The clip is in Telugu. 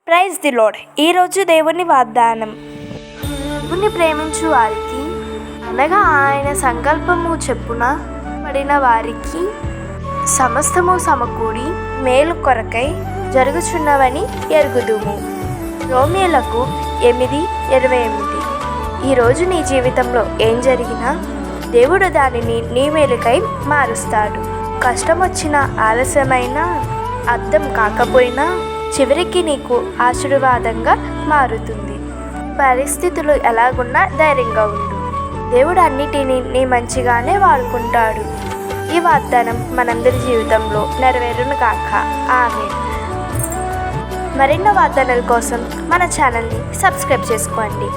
Praise the lord. ఈరోజు దేవుని వాగ్దానం. దేవుని ప్రేమించు వారికి అనగా ఆయన సంకల్పము చెప్పున పడిన వారికి సమస్తము సమకూడి మేలు కొరకై జరుగుచున్నవని ఎరుగుదుము. రోమీయులకు 8:28. ఈరోజు నీ జీవితంలో ఏం జరిగినా దేవుడు దానిని నీ మేలుకై మారుస్తాడు. కష్టం వచ్చినా, ఆలస్యమైనా, అర్థం కాకపోయినా చివరికి నీకు ఆశీర్వాదంగా మారుతుంది. పరిస్థితులు ఎలాగున్నా ధైర్యంగా ఉండు. దేవుడు అన్నిటినీ నీ మంచిగానే వాడుకుంటాడు. ఈ వాగ్దానం మనందరి జీవితంలో నెరవేరును కాక. ఆమేన్. మరెన్నో వాగ్దానాల కోసం మన ఛానల్ని సబ్స్క్రైబ్ చేసుకోండి.